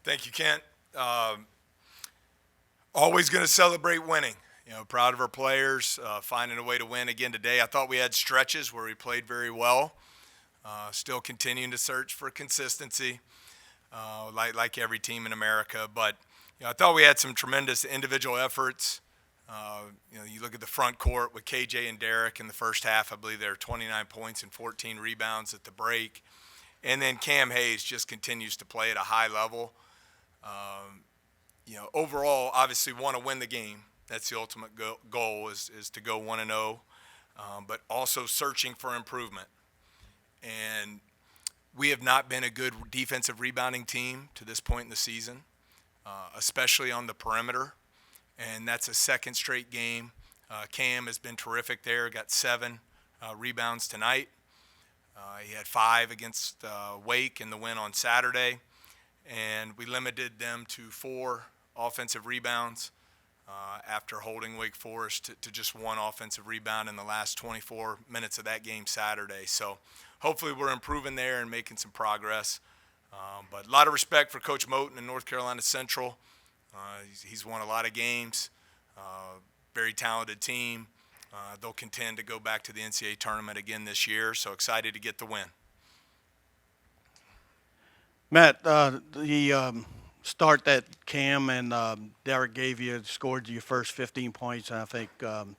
Thank you, Kent. Always going to celebrate winning. Proud of our players, finding a way to win again today. I thought we had stretches where we played very well. Still continuing to search for consistency, like every team in America. But I thought we had some tremendous individual efforts. You look at the front court with KJ and Derek in the first half. I believe there were 29 points and 14 rebounds at the break. And then Cam Hayes just continues to play at a high level. Overall, obviously want to win the game. That's the ultimate goal is to go 1-0, but also searching for improvement. And we have not been a good defensive rebounding team to this point in the season, especially on the perimeter. And that's a second straight game. Cam has been terrific there, got 7 rebounds tonight. He had 5 against Wake in the win on Saturday. And we limited them to 4 offensive rebounds after holding Wake Forest to just 1 offensive rebound in the last 24 minutes of that game Saturday. So hopefully we're improving there and making some progress. But a lot of respect for Coach Moten in North Carolina Central. He's won a lot of games, very talented team. They'll contend to go back to the NCAA tournament again this year, so excited to get the win. Matt, the start that Cam and Derek gave you scored your first 15 points, and I think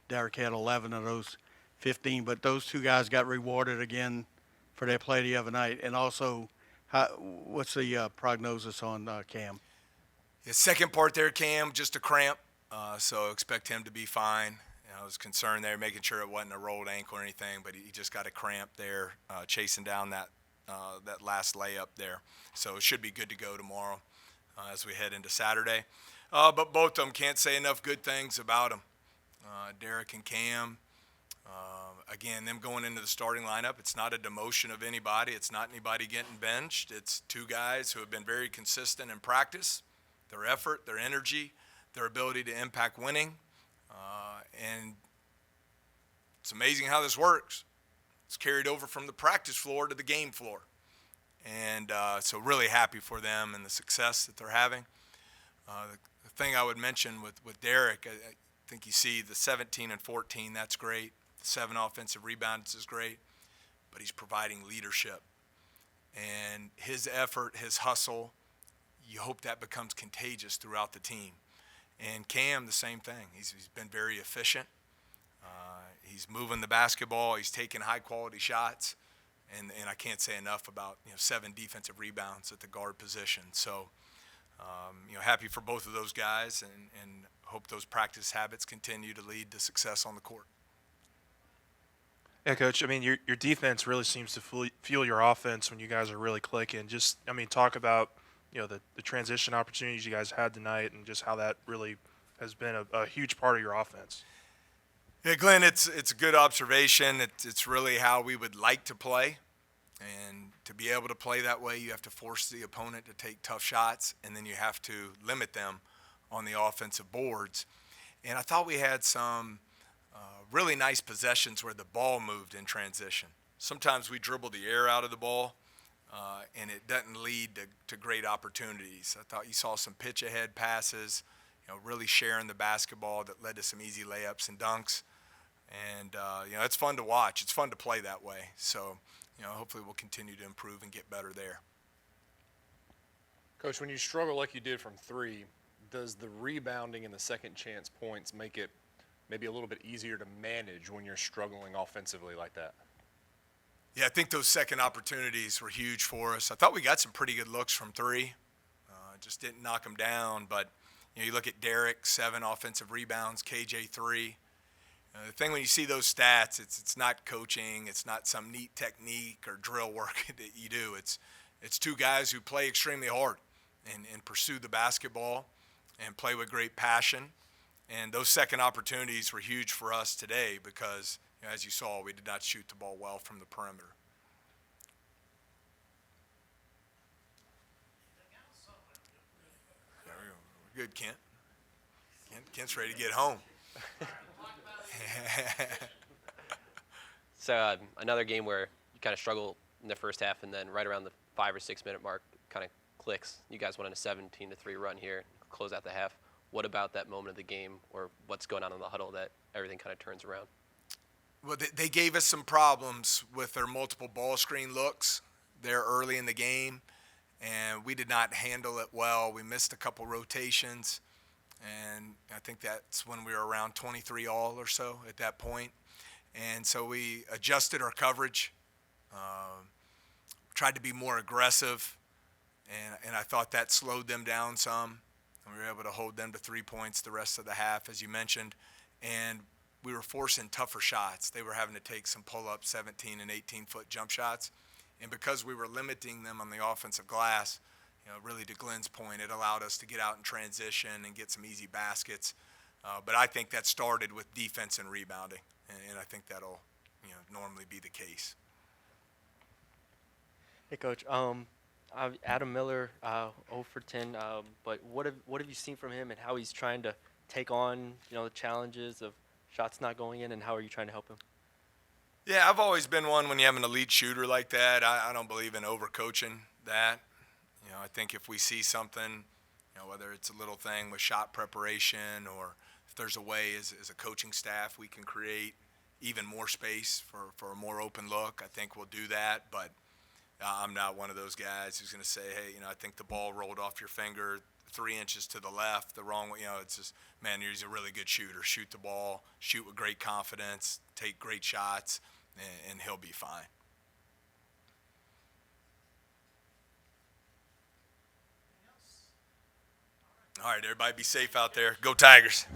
Derek had 11 of those 15, but those 2 guys got rewarded again for their play the other night. And also, what's the prognosis on Cam? The second part there, Cam, just a cramp, so expect him to be fine. I was concerned there, making sure it wasn't a rolled ankle or anything, but he just got a cramp there, chasing down that last layup there. So it should be good to go tomorrow as we head into Saturday. But both of them, can't say enough good things about them. Derek and Cam, again, them going into the starting lineup, it's not a demotion of anybody. It's not anybody getting benched. It's 2 guys who have been very consistent in practice, their effort, their energy, their ability to impact winning. And it's amazing how this works. It's carried over from the practice floor to the game floor. And so really happy for them and the success that they're having. The thing I would mention with Derek, I think you see the 17 and 14, that's great. The 7 offensive rebounds is great. But he's providing leadership. And his effort, his hustle, you hope that becomes contagious throughout the team. And Cam, the same thing. He's been very efficient. He's moving the basketball. He's taking high-quality shots. And I can't say enough about 7 defensive rebounds at the guard position. So, happy for both of those guys and hope those practice habits continue to lead to success on the court. Yeah, Coach. I mean, your defense really seems to fuel your offense when you guys are really clicking. Just, talk about the transition opportunities you guys had tonight and just how that really has been a huge part of your offense. Yeah, Glenn, it's a good observation. It's really how we would like to play. And to be able to play that way, you have to force the opponent to take tough shots, and then you have to limit them on the offensive boards. And I thought we had some really nice possessions where the ball moved in transition. Sometimes we dribble the air out of the ball, and it doesn't lead to great opportunities. I thought you saw some pitch-ahead passes, really sharing the basketball that led to some easy layups and dunks. And, it's fun to watch. It's fun to play that way. So, hopefully we'll continue to improve and get better there. Coach, when you struggle like you did from 3, does the rebounding and the second chance points make it maybe a little bit easier to manage when you're struggling offensively like that? Yeah, I think those second opportunities were huge for us. I thought we got some pretty good looks from 3. Just didn't knock them down. But, you look at Derek, 7 offensive rebounds, KJ 3. The thing when you see those stats, it's not coaching. It's not some neat technique or drill work that you do. It's 2 guys who play extremely hard and pursue the basketball and play with great passion. And those second opportunities were huge for us today because, as you saw, we did not shoot the ball well from the perimeter. There we go. We're good, Kent. Kent's ready to get home. So another game where you kind of struggle in the first half, and then right around the 5 or 6 minute mark, kind of clicks. You guys went on a 17-3 run here, close out the half. What about that moment of the game, or what's going on in the huddle that everything kind of turns around? Well, they gave us some problems with their multiple ball screen looks there early in the game, and we did not handle it well. We missed a couple rotations, and I think that's when we were around 23 all or so at that point. And so we adjusted our coverage, tried to be more aggressive, and I thought that slowed them down some. And we were able to hold them to 3 points the rest of the half, as you mentioned. And we were forcing tougher shots. They were having to take some pull-up 17 and 18-foot jump shots. And because we were limiting them on the offensive glass, really to Glenn's point, it allowed us to get out in transition and get some easy baskets. But I think that started with defense and rebounding, and I think that'll normally be the case. Hey, Coach. Adam Miller, 0 for 10. But what have you seen from him, and how he's trying to take on the challenges of shots not going in, and how are you trying to help him? Yeah, I've always been one when you have an elite shooter like that. I don't believe in overcoaching that. I think if we see something, whether it's a little thing with shot preparation, or if there's a way as a coaching staff we can create even more space for a more open look, I think we'll do that. But I'm not one of those guys who's going to say, hey, I think the ball rolled off your finger 3 inches to the left the wrong way. It's just, man, he's a really good shooter. Shoot the ball, shoot with great confidence, take great shots, and he'll be fine. All right, everybody be safe out there. Go Tigers.